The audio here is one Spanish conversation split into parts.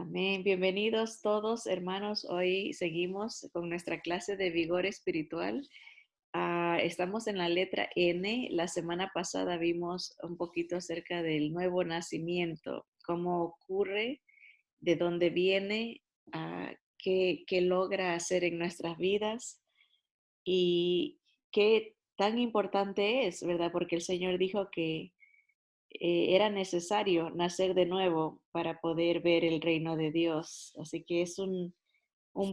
Amén. Bienvenidos todos, hermanos. Hoy seguimos con nuestra clase de vigor espiritual. Estamos en la letra N. La semana pasada vimos un poquito acerca del nuevo nacimiento, cómo ocurre, de dónde viene, qué logra hacer en nuestras vidas y qué tan importante es, ¿verdad? Porque el Señor dijo que era necesario nacer de nuevo para poder ver el reino de Dios. Así que es un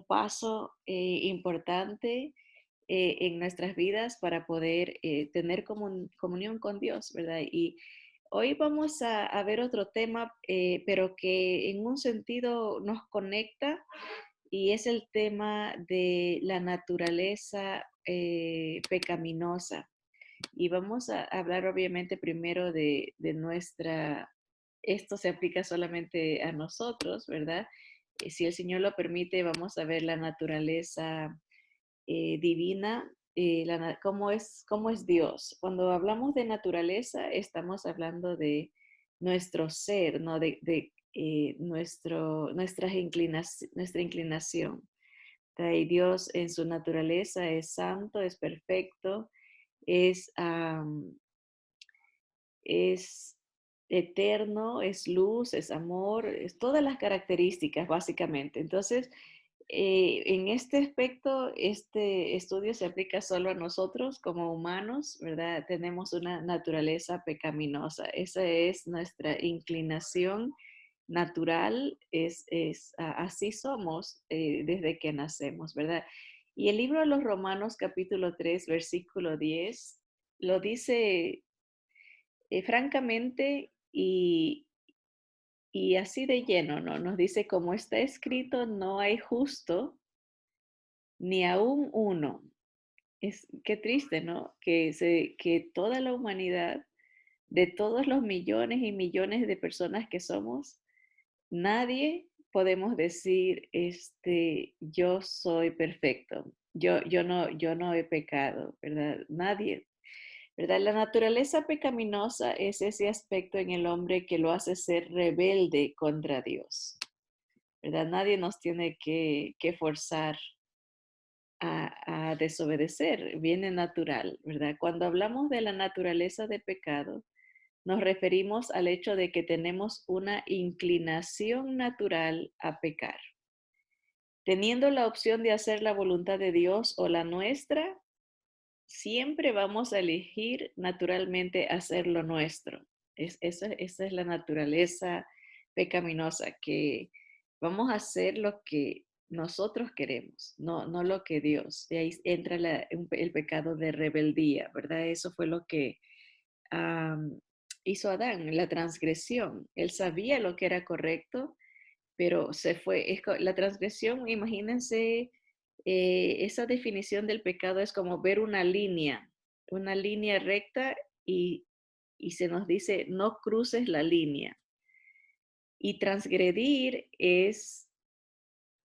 paso importante en nuestras vidas para poder tener comunión con Dios, ¿verdad? Y hoy vamos a ver otro tema, pero que en un sentido nos conecta y es el tema de la naturaleza pecaminosa. Y vamos a hablar obviamente primero de nuestra, esto se aplica solamente a nosotros, ¿verdad? Si el Señor lo permite, vamos a ver la naturaleza divina, cómo es Dios. Cuando hablamos de naturaleza, estamos hablando de nuestro ser, ¿no? Nuestra inclinación. Y Dios en su naturaleza es santo, es perfecto, es, es eterno, es luz, es amor, es todas las características básicamente. Entonces, en este aspecto, este estudio se aplica solo a nosotros como humanos, ¿verdad? Tenemos una naturaleza pecaminosa. Esa es nuestra inclinación natural, así somos desde que nacemos, ¿verdad? Y el libro de los Romanos capítulo 3 versículo 10 lo dice francamente y así de lleno, ¿no? Nos dice, como está escrito, no hay justo ni aún uno. Qué triste, ¿no? Que toda la humanidad, de todos los millones y millones de personas que somos, nadie podemos decir, yo soy perfecto, yo no he pecado, ¿verdad? Nadie, ¿verdad? La naturaleza pecaminosa es ese aspecto en el hombre que lo hace ser rebelde contra Dios, ¿verdad? Nadie nos tiene que forzar a desobedecer, viene natural, ¿verdad? Cuando hablamos de la naturaleza de pecado, nos referimos al hecho de que tenemos una inclinación natural a pecar. Teniendo la opción de hacer la voluntad de Dios o la nuestra, siempre vamos a elegir naturalmente hacer lo nuestro. Esa es la naturaleza pecaminosa, que vamos a hacer lo que nosotros queremos, no lo que Dios. Y ahí entra el pecado de rebeldía, ¿verdad? Eso fue lo que am, hizo Adán, la transgresión. Él sabía lo que era correcto, pero se fue. La transgresión, imagínense, esa definición del pecado es como ver una línea recta y, y se nos dice, no cruces la línea. Y transgredir es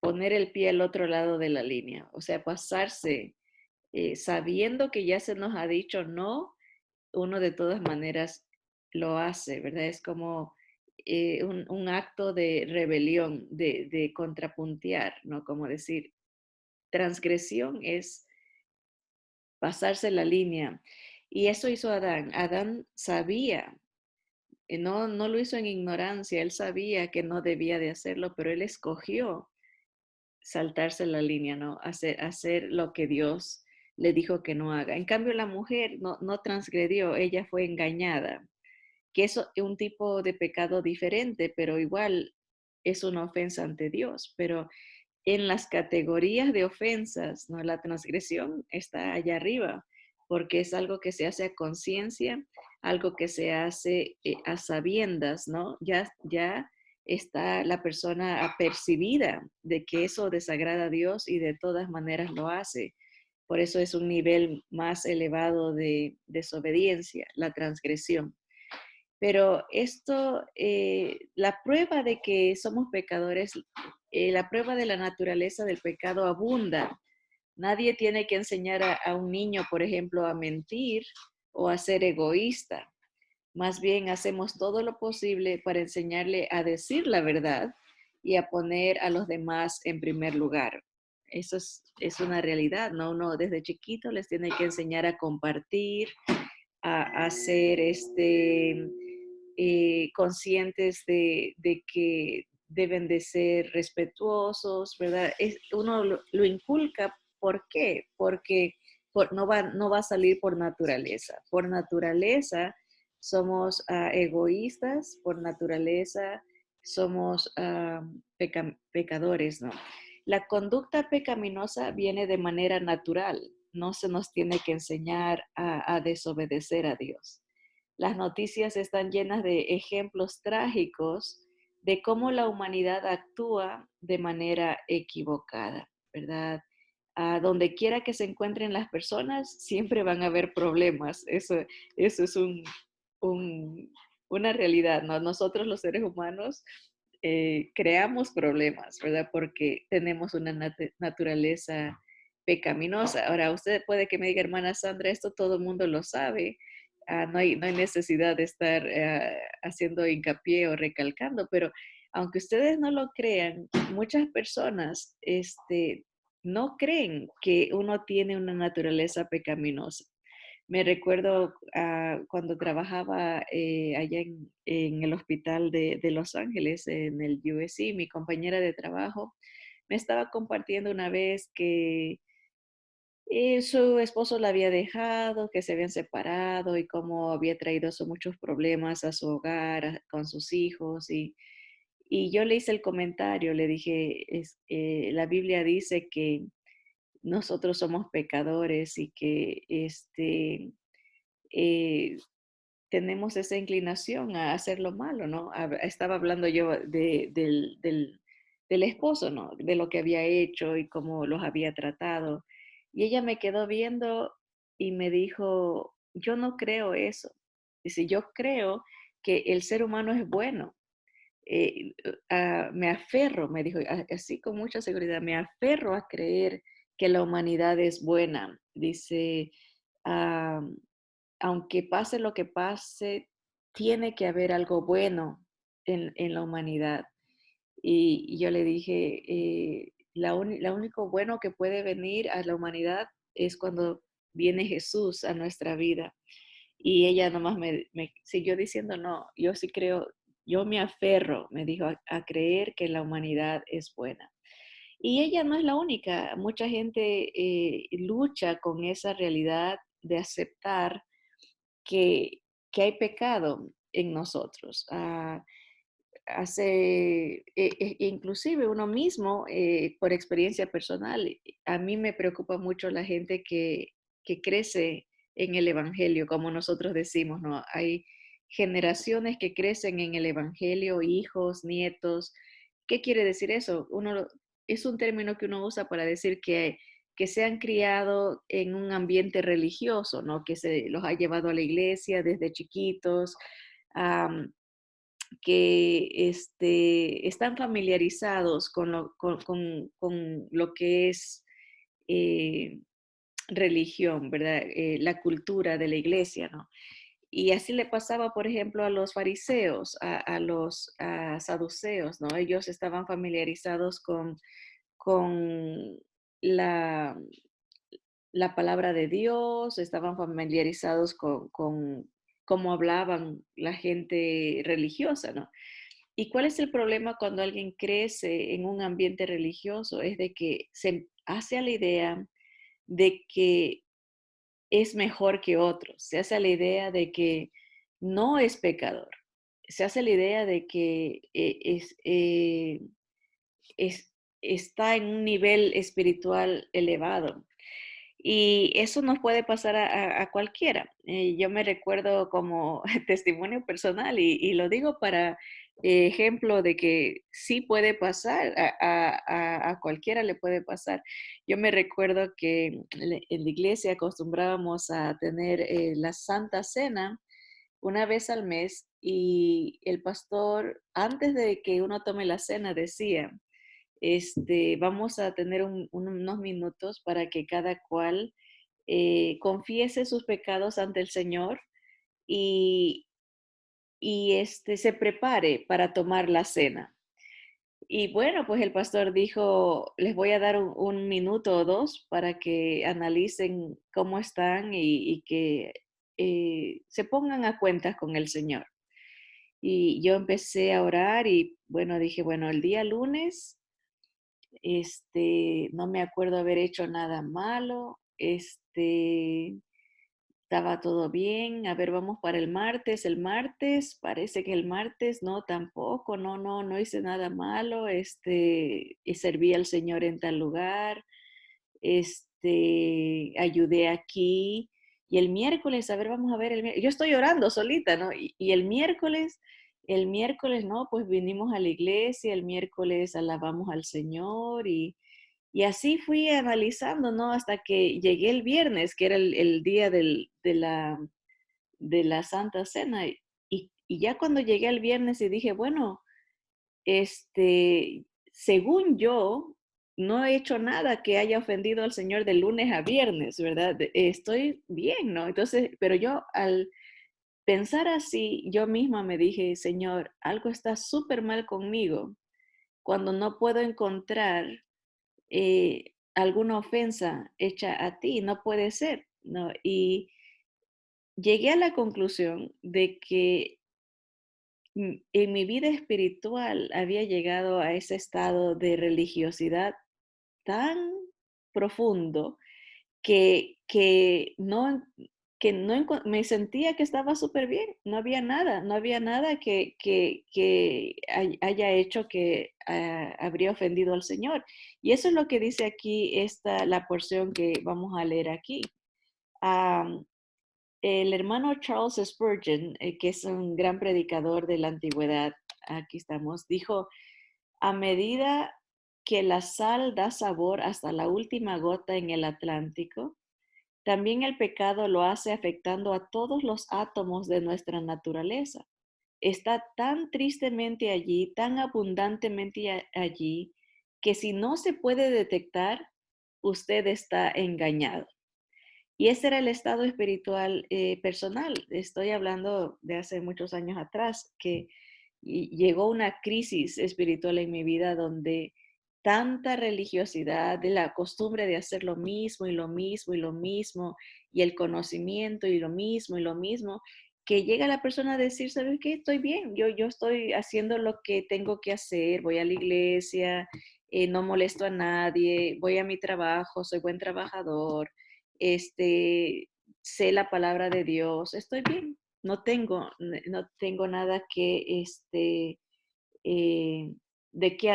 poner el pie al otro lado de la línea, o sea, pasarse, sabiendo que ya se nos ha dicho no, uno de todas maneras lo hace, ¿verdad? Es como un acto de rebelión, de contrapuntear, ¿no? Como decir, transgresión es pasarse la línea. Y eso hizo Adán. Adán sabía, no lo hizo en ignorancia, él sabía que no debía de hacerlo, pero él escogió saltarse la línea, ¿no? Hacer lo que Dios le dijo que no haga. En cambio, la mujer no transgredió, ella fue engañada, que es un tipo de pecado diferente, pero igual es una ofensa ante Dios. Pero en las categorías de ofensas, ¿no? La transgresión está allá arriba, porque es algo que se hace a conciencia, algo que se hace a sabiendas, ¿no? Ya está la persona apercibida de que eso desagrada a Dios y de todas maneras lo hace. Por eso es un nivel más elevado de desobediencia, la transgresión. Pero esto, la prueba de que somos pecadores, la prueba de la naturaleza del pecado abunda. Nadie tiene que enseñar a un niño, por ejemplo, a mentir o a ser egoísta. Más bien hacemos todo lo posible para enseñarle a decir la verdad y a poner a los demás en primer lugar. Eso es una realidad, ¿no? Uno desde chiquito les tiene que enseñar a compartir, a ser conscientes de que deben de ser respetuosos, ¿verdad? Uno lo inculca, ¿por qué? Porque no va a salir por naturaleza. Por naturaleza somos egoístas, por naturaleza somos pecadores, ¿no? La conducta pecaminosa viene de manera natural, no se nos tiene que enseñar a desobedecer a Dios. Las noticias están llenas de ejemplos trágicos de cómo la humanidad actúa de manera equivocada, ¿verdad? Donde quiera que se encuentren las personas, siempre van a haber problemas. Eso es un- una realidad, ¿no? Nosotros los seres humanos creamos problemas, ¿verdad? Porque tenemos una naturaleza pecaminosa. Ahora, usted puede que me diga, hermana Sandra, esto todo el mundo lo sabe. No hay necesidad de estar haciendo hincapié o recalcando, pero aunque ustedes no lo crean, muchas personas no creen que uno tiene una naturaleza pecaminosa. Me recuerdo cuando trabajaba allá en el hospital de Los Ángeles, en el USC, mi compañera de trabajo me estaba compartiendo una vez que su esposo la había dejado, que se habían separado y cómo había traído muchos problemas a su hogar, con sus hijos. Y yo le hice el comentario, le dije, la Biblia dice que nosotros somos pecadores y que eh, tenemos esa inclinación a hacer lo malo, ¿no? Estaba hablando yo del esposo, ¿no? De lo que había hecho y cómo los había tratado. Y ella me quedó viendo y me dijo, yo no creo eso. Dice, yo creo que el ser humano es bueno. Me aferro, me dijo, así con mucha seguridad, me aferro a creer que la humanidad es buena. Dice, "Ah, aunque pase lo que pase, tiene que haber algo bueno en la humanidad". Y yo le dije, lo único bueno que puede venir a la humanidad es cuando viene Jesús a nuestra vida. Y ella nomás me siguió diciendo, no, yo sí creo, yo me aferro, me dijo, a creer que la humanidad es buena. Y ella no es la única, mucha gente lucha con esa realidad de aceptar que, que hay pecado en nosotros. Inclusive uno mismo, por experiencia personal, a mí me preocupa mucho la gente que crece en el Evangelio, como nosotros decimos, ¿no? Hay generaciones que crecen en el Evangelio, hijos, nietos. ¿Qué quiere decir eso? Es un término que uno usa para decir que se han criado en un ambiente religioso, ¿no? Que se los ha llevado a la iglesia desde chiquitos, que están familiarizados con lo que es eh, religión, ¿verdad? La cultura de la iglesia, ¿no? Y así le pasaba, por ejemplo, a los fariseos, a los saduceos, ¿no? Ellos estaban familiarizados con la, la palabra de Dios, estaban familiarizados con cómo hablaban la gente religiosa, ¿no? ¿Y cuál es el problema cuando alguien crece en un ambiente religioso? Es de que se hace a la idea de que es mejor que otros, se hace a la idea de que no es pecador, se hace la idea de que es- está en un nivel espiritual elevado. Y eso nos puede pasar a cualquiera. Yo me recuerdo como testimonio personal y lo digo para ejemplo de que sí puede pasar, a cualquiera le puede pasar. Yo me recuerdo que en la iglesia acostumbrábamos a tener la Santa Cena una vez al mes y el pastor, antes de que uno tome la cena, decía, vamos a tener unos minutos para que cada cual confiese sus pecados ante el Señor y se prepare para tomar la cena. Y bueno, pues el pastor dijo, les voy a dar un minuto o dos para que analicen cómo están y que se pongan a cuentas con el Señor. Y yo empecé a orar y bueno, dije, bueno, el día lunes, no me acuerdo haber hecho nada malo, estaba todo bien. A ver, vamos para el martes. El martes, parece que el martes no, tampoco, no hice nada malo. Y serví al Señor en tal lugar. Ayudé aquí. Y el miércoles, a ver, vamos a ver, yo estoy orando solita, ¿no? Y el miércoles, no, pues vinimos a la iglesia, el miércoles alabamos al Señor y así fui analizando, ¿no? Hasta que llegué el viernes, que era el día de la Santa Cena. Y ya cuando llegué el viernes y dije, bueno, según yo, no he hecho nada que haya ofendido al Señor de lunes a viernes, ¿verdad? Estoy bien, ¿no? Entonces, pero yo al pensar así, yo misma me dije, Señor, algo está súper mal conmigo cuando no puedo encontrar alguna ofensa hecha a ti, no puede ser, ¿no? Y llegué a la conclusión de que en mi vida espiritual había llegado a ese estado de religiosidad tan profundo que me sentía que estaba súper bien, no había nada que haya hecho que habría ofendido al Señor. Y eso es lo que dice aquí la porción que vamos a leer aquí. Am, el hermano Charles Spurgeon, que es un gran predicador de la antigüedad, aquí estamos, dijo, a medida que la sal da sabor hasta la última gota en el Atlántico, también el pecado lo hace afectando a todos los átomos de nuestra naturaleza. Está tan tristemente allí, tan abundantemente allí, que si no se puede detectar, usted está engañado. Y ese era el estado espiritual personal. Estoy hablando de hace muchos años atrás, que llegó una crisis espiritual en mi vida donde tanta religiosidad, de la costumbre de hacer lo mismo y lo mismo y lo mismo, y el conocimiento y lo mismo, que llega la persona a decir, ¿sabes qué? Estoy bien, yo estoy haciendo lo que tengo que hacer, voy a la iglesia, no molesto a nadie, voy a mi trabajo, soy buen trabajador, este, sé la palabra de Dios, estoy bien, no tengo nada eh, de qué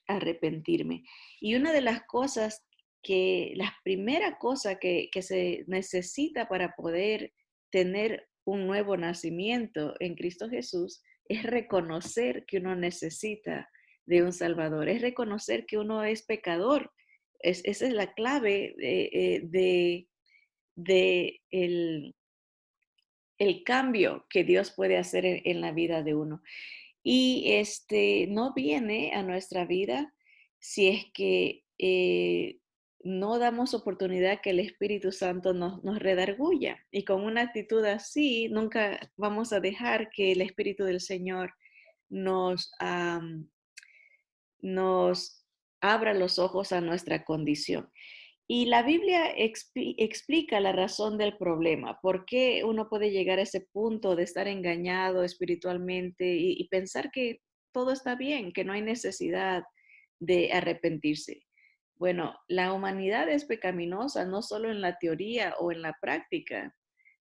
arrepentirme. Y una de las cosas la primera cosa que se necesita para poder tener un nuevo nacimiento en Cristo Jesús es reconocer que uno necesita de un Salvador, es reconocer que uno es pecador. Esa es la clave de el cambio que Dios puede hacer en la vida de uno. Y no viene a nuestra vida si es que no damos oportunidad que el Espíritu Santo nos redarguya. Y con una actitud así, nunca vamos a dejar que el Espíritu del Señor nos, nos abra los ojos a nuestra condición. Y la Biblia explica la razón del problema, por qué uno puede llegar a ese punto de estar engañado espiritualmente y pensar que todo está bien, que no hay necesidad de arrepentirse. Bueno, la humanidad es pecaminosa no solo en la teoría o en la práctica,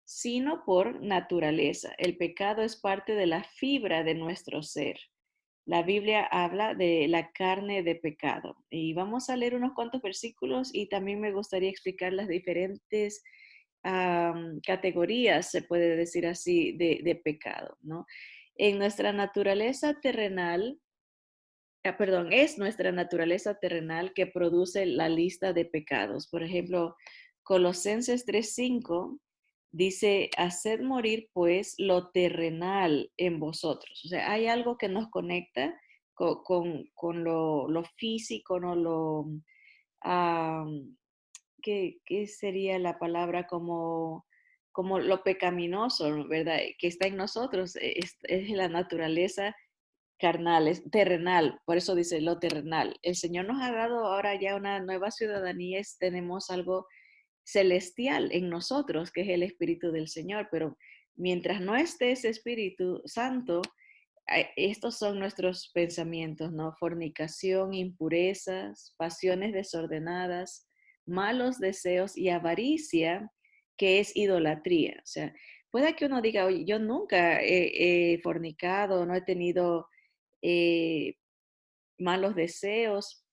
sino por naturaleza. El pecado es parte de la fibra de nuestro ser. La Biblia habla de la carne de pecado. Y vamos a leer unos cuantos versículos y también me gustaría explicar las diferentes categorías, se puede decir así, de pecado, ¿no? En nuestra naturaleza terrenal, perdón, es nuestra naturaleza terrenal que produce la lista de pecados. Por ejemplo, Colosenses 3:5 dice, haced morir pues lo terrenal en vosotros. O sea, hay algo que nos conecta con lo físico, ¿no? Ah, ¿qué sería la palabra como lo pecaminoso, ¿verdad? Que está en nosotros, es la naturaleza carnales, terrenal, por eso dice lo terrenal. El Señor nos ha dado ahora ya una nueva ciudadanía, tenemos algo celestial en nosotros, que es el Espíritu del Señor, pero mientras no esté ese Espíritu Santo, estos son nuestros pensamientos, ¿no? Fornicación, impurezas, pasiones desordenadas, malos deseos y avaricia, que es idolatría. O sea, puede que uno diga, oye, yo nunca he fornicado, no he tenido eh, malos deseos.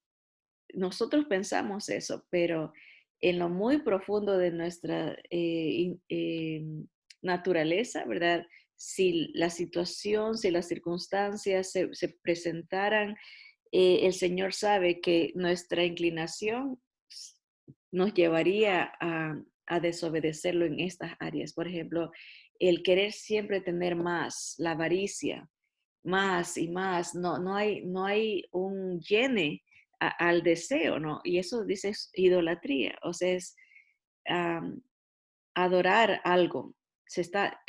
Nosotros pensamos eso, pero en lo muy profundo de nuestra naturaleza, ¿verdad? Si la situación, si las circunstancias se presentaran, el Señor sabe que nuestra inclinación nos llevaría a desobedecerlo en estas áreas. Por ejemplo, el querer siempre tener más, la avaricia, más y más, no hay un llene al deseo, ¿no? Y eso dice idolatría, o sea, es um, adorar algo.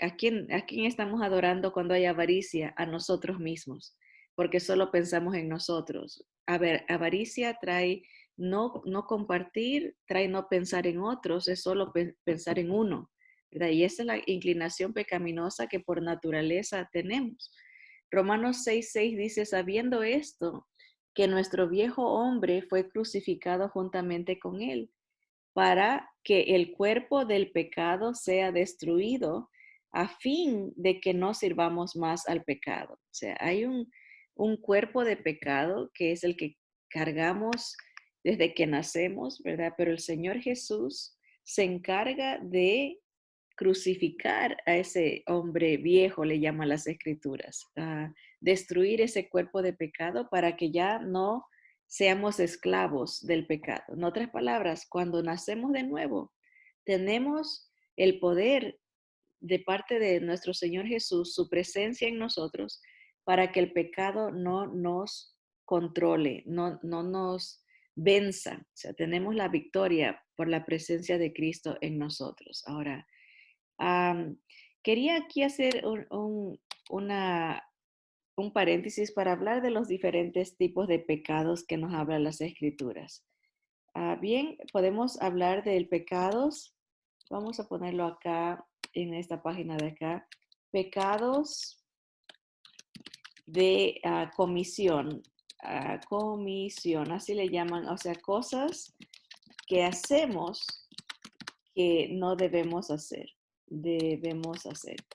¿A quién estamos adorando cuando hay avaricia? A nosotros mismos, porque solo pensamos en nosotros. A ver, avaricia trae no compartir, trae no pensar en otros, es solo pensar en uno, ¿verdad? Y esa es la inclinación pecaminosa que por naturaleza tenemos. Romanos 6:6 dice, sabiendo esto, que nuestro viejo hombre fue crucificado juntamente con él para que el cuerpo del pecado sea destruido a fin de que no sirvamos más al pecado. O sea, hay un cuerpo de pecado que es el que cargamos desde que nacemos, ¿verdad? Pero el Señor Jesús se encarga de crucificar a ese hombre viejo, le llaman las escrituras, destruir ese cuerpo de pecado para que ya no seamos esclavos del pecado. En otras palabras, cuando nacemos de nuevo, tenemos el poder de parte de nuestro Señor Jesús, su presencia en nosotros, para que el pecado no nos controle, no nos venza. O sea, tenemos la victoria por la presencia de Cristo en nosotros. Ahora, Am, quería aquí hacer un paréntesis para hablar de los diferentes tipos de pecados que nos hablan las escrituras. Bien, podemos hablar del pecados. Vamos a ponerlo acá en esta página de acá. Pecados de comisión. Comisión, así le llaman. O sea, cosas que hacemos que no debemos hacer.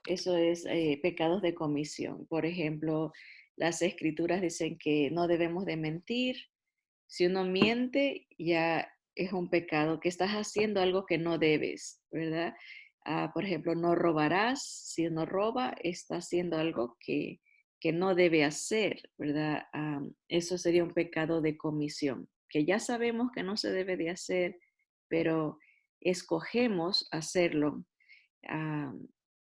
Eso es pecados de comisión. Por ejemplo, las escrituras dicen que no debemos de mentir. Si uno miente, ya es un pecado, que estás haciendo algo que no debes, ¿verdad? Por ejemplo, no robarás. Si uno roba, está haciendo algo que no debe hacer, ¿verdad? Eso sería un pecado de comisión, que ya sabemos que no se debe de hacer, pero escogemos hacerlo ah,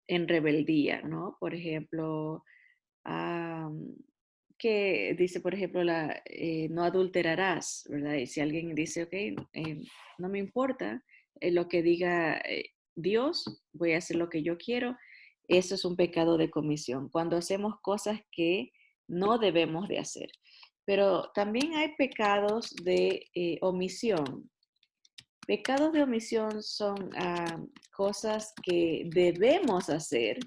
en rebeldía, ¿no? Por ejemplo, ah, que dice, por ejemplo, no adulterarás, ¿verdad? Y si alguien dice, ok, no me importa lo que diga Dios, voy a hacer lo que yo quiero, eso es un pecado de comisión, cuando hacemos cosas que no debemos de hacer. Pero también hay pecados de omisión. Pecados de omisión son cosas que debemos hacer,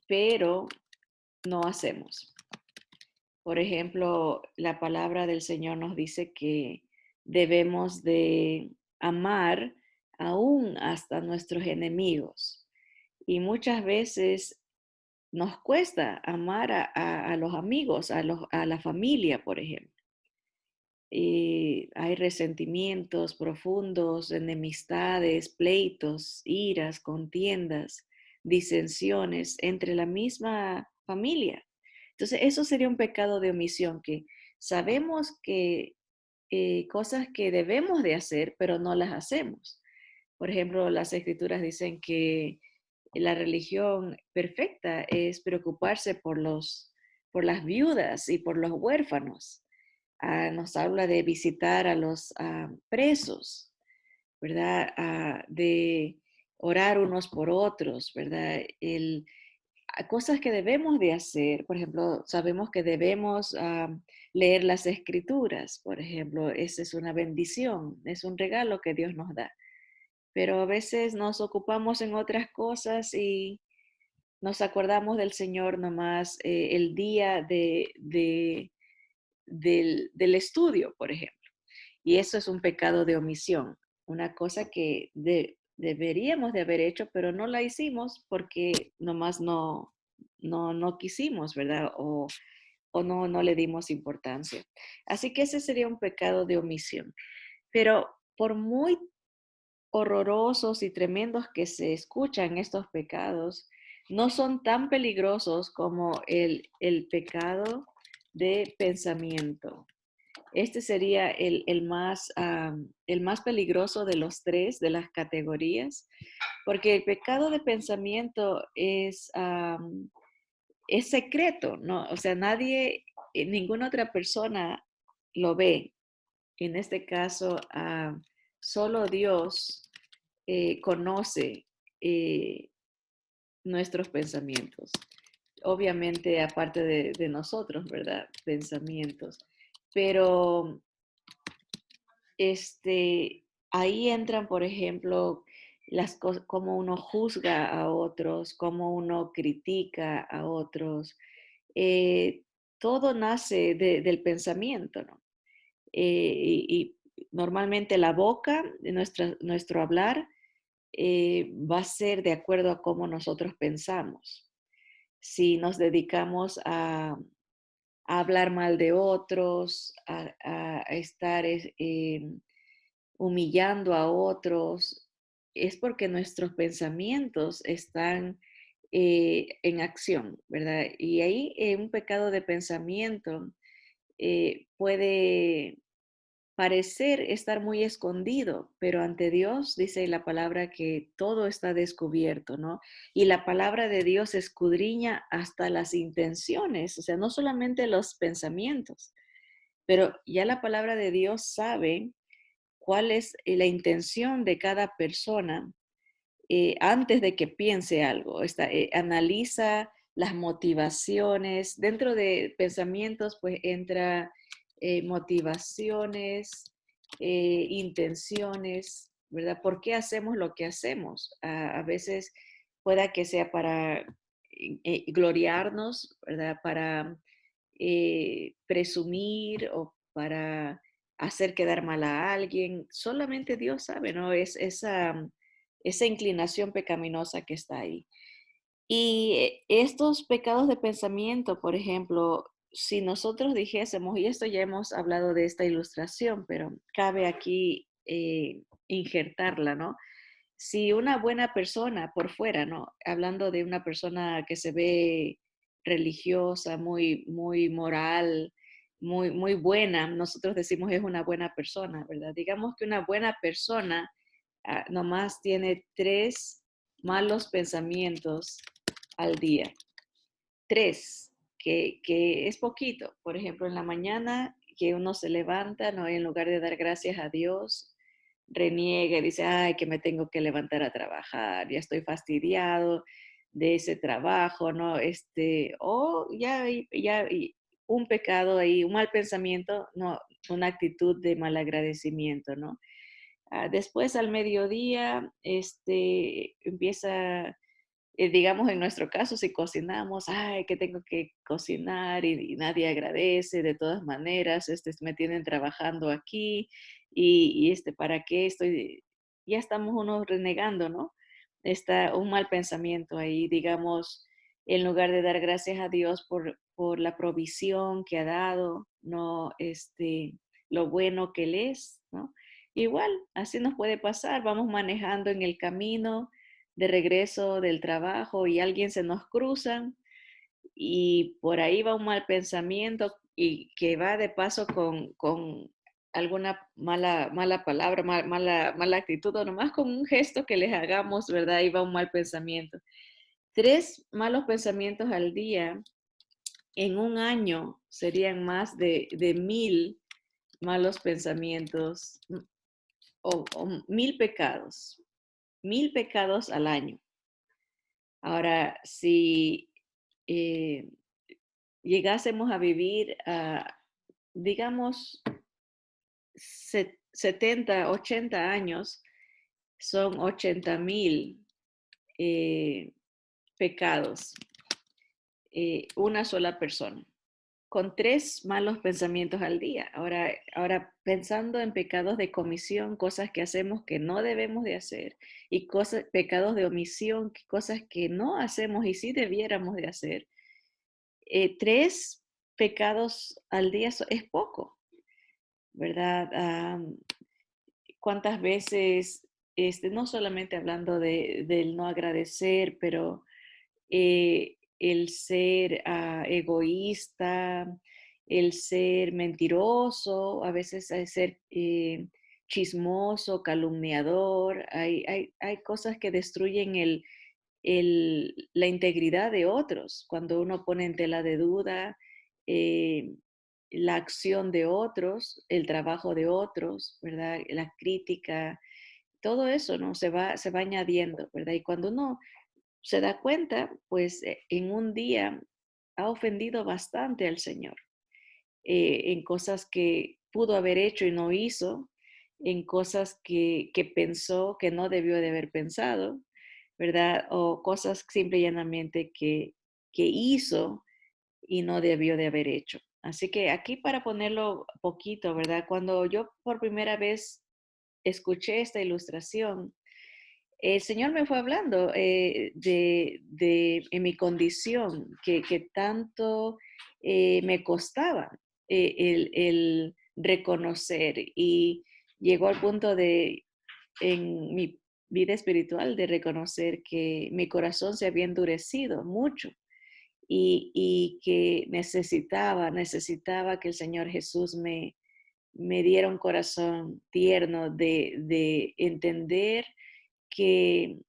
pero no hacemos. Por ejemplo, la palabra del Señor nos dice que debemos de amar aún hasta nuestros enemigos. Y muchas veces nos cuesta amar a los amigos, a la familia, por ejemplo. Y hay resentimientos profundos, enemistades, pleitos, iras, contiendas, disensiones entre la misma familia. Entonces, eso sería un pecado de omisión, que sabemos que cosas que debemos de hacer, pero no las hacemos. Por ejemplo, las escrituras dicen que la religión perfecta es preocuparse por las viudas y por los huérfanos. Nos habla de visitar a los presos, ¿verdad? De orar unos por otros, ¿verdad? cosas que debemos de hacer. Por ejemplo, sabemos que debemos leer las escrituras, por ejemplo, esa es una bendición, es un regalo que Dios nos da. Pero a veces nos ocupamos en otras cosas y nos acordamos del Señor nomás el día del estudio, por ejemplo. Y eso es un pecado de omisión, una cosa que deberíamos de haber hecho, pero no la hicimos porque nomás no quisimos, ¿verdad? O no le dimos importancia. Así que ese sería un pecado de omisión. Pero por muy horrorosos y tremendos que se escuchan estos pecados, no son tan peligrosos como el pecado de pensamiento. Este sería el más peligroso de los tres, de las categorías, porque el pecado de pensamiento es secreto, ¿no? O sea, nadie, ninguna otra persona lo ve. En este caso, solo Dios conoce eh, nuestros pensamientos. Obviamente, aparte de nosotros, ¿verdad? Pensamientos. Pero ahí entran, por ejemplo, las cosas, cómo uno juzga a otros, cómo uno critica a otros. Eh, Todo nace del pensamiento, ¿no? Y normalmente la boca, nuestro hablar, va a ser de acuerdo a cómo nosotros pensamos. Si nos dedicamos a hablar mal de otros, a estar humillando a otros, es porque nuestros pensamientos están en acción, ¿verdad? Y ahí un pecado de pensamiento puede parecer estar muy escondido, pero ante Dios dice la palabra que todo está descubierto, ¿no? Y la palabra de Dios escudriña hasta las intenciones, o sea, no solamente los pensamientos, pero ya la palabra de Dios sabe cuál es la intención de cada persona antes de que piense algo. Analiza las motivaciones. Dentro de pensamientos, pues entra motivaciones, intenciones, ¿verdad? ¿Por qué hacemos lo que hacemos? A veces pueda que sea para gloriarnos, ¿verdad? Para presumir o para hacer quedar mal a alguien. Solamente Dios sabe, ¿no? Es esa inclinación pecaminosa que está ahí. Y estos pecados de pensamiento, por ejemplo, si nosotros dijésemos, y esto ya hemos hablado de esta ilustración, pero cabe aquí injertarla, ¿no? Si una buena persona por fuera, ¿no? Hablando de una persona que se ve religiosa, muy moral, muy buena, nosotros decimos es una buena persona, ¿verdad? Digamos que una buena persona nomás tiene 3 malos pensamientos al día. 3, que es poquito. Por ejemplo, en la mañana que uno se levanta, ¿no? En lugar de dar gracias a Dios, reniega y dice, ay, que me tengo que levantar a trabajar, ya estoy fastidiado de ese trabajo, ¿no? O ya un pecado ahí, un mal pensamiento, no, una actitud de malagradecimiento, ¿no? Después al mediodía, empieza, digamos en nuestro caso, si cocinamos, ay, que tengo que cocinar y nadie agradece de todas maneras, me tienen trabajando aquí ¿para qué estoy? Ya estamos unos renegando, ¿no? Está un mal pensamiento ahí, digamos, en lugar de dar gracias a Dios por la provisión que ha dado, ¿no? Lo bueno que Él es, ¿no? Igual, así nos puede pasar, vamos manejando en el camino de regreso del trabajo y alguien se nos cruza y por ahí va un mal pensamiento y que va de paso con alguna mala palabra, mala actitud o nomás con un gesto que les hagamos, ¿verdad? Ahí va un mal pensamiento. 3 malos pensamientos al día en un año serían más de 1000 malos pensamientos o 1000 pecados al año. Ahora, si eh, llegásemos a vivir digamos, 70, 80 años, son 80,000 eh, pecados, una sola persona, con 3 malos pensamientos al día. Ahora pensando en pecados de comisión, cosas que hacemos que no debemos de hacer, y pecados de omisión, cosas que no hacemos y sí debiéramos de hacer. 3 pecados al día es poco, ¿verdad? ¿Cuántas veces, no solamente hablando del no agradecer, pero el ser egoísta, el ser mentiroso, a veces el ser chismoso, calumniador, hay cosas que destruyen la integridad de otros, cuando uno pone en tela de duda eh, la acción de otros, el trabajo de otros, ¿verdad? La crítica, todo eso, ¿no? Se va añadiendo, ¿verdad? Y cuando uno se da cuenta, pues en un día ha ofendido bastante al Señor, en cosas que pudo haber hecho y no hizo, en cosas que pensó que no debió de haber pensado, ¿verdad? O cosas simple y llanamente que hizo y no debió de haber hecho. Así que aquí para ponerlo poquito, ¿verdad? Cuando yo por primera vez escuché esta ilustración, el Señor me fue hablando en mi condición, que tanto me costaba el reconocer, y llegó al punto en mi vida espiritual, de reconocer que mi corazón se había endurecido mucho, y que necesitaba que el Señor Jesús me diera un corazón tierno de entender que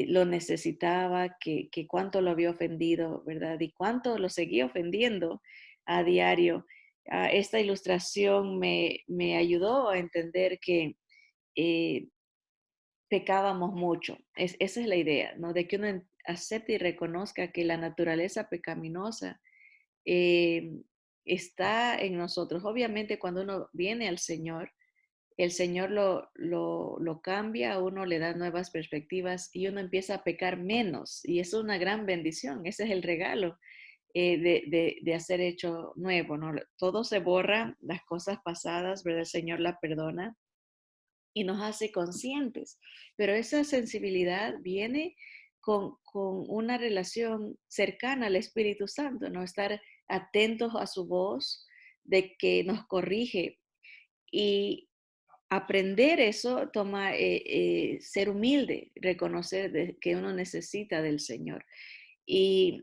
lo necesitaba, que cuánto lo había ofendido, ¿verdad? Y cuánto lo seguía ofendiendo a diario. Esta ilustración me ayudó a entender que eh, pecábamos mucho. Esa es la idea, ¿no? De que uno acepte y reconozca que la naturaleza pecaminosa eh, está en nosotros. Obviamente, cuando uno viene al Señor, el Señor lo cambia, a uno le da nuevas perspectivas y uno empieza a pecar menos. Y eso es una gran bendición. Ese es el regalo de hacer hecho nuevo, ¿no? Todo se borra, las cosas pasadas, ¿verdad? El Señor la perdona y nos hace conscientes. Pero esa sensibilidad viene con una relación cercana al Espíritu Santo, ¿no? Estar atentos a su voz, de que nos corrige. Y aprender eso toma ser humilde, reconocer que uno necesita del Señor. Y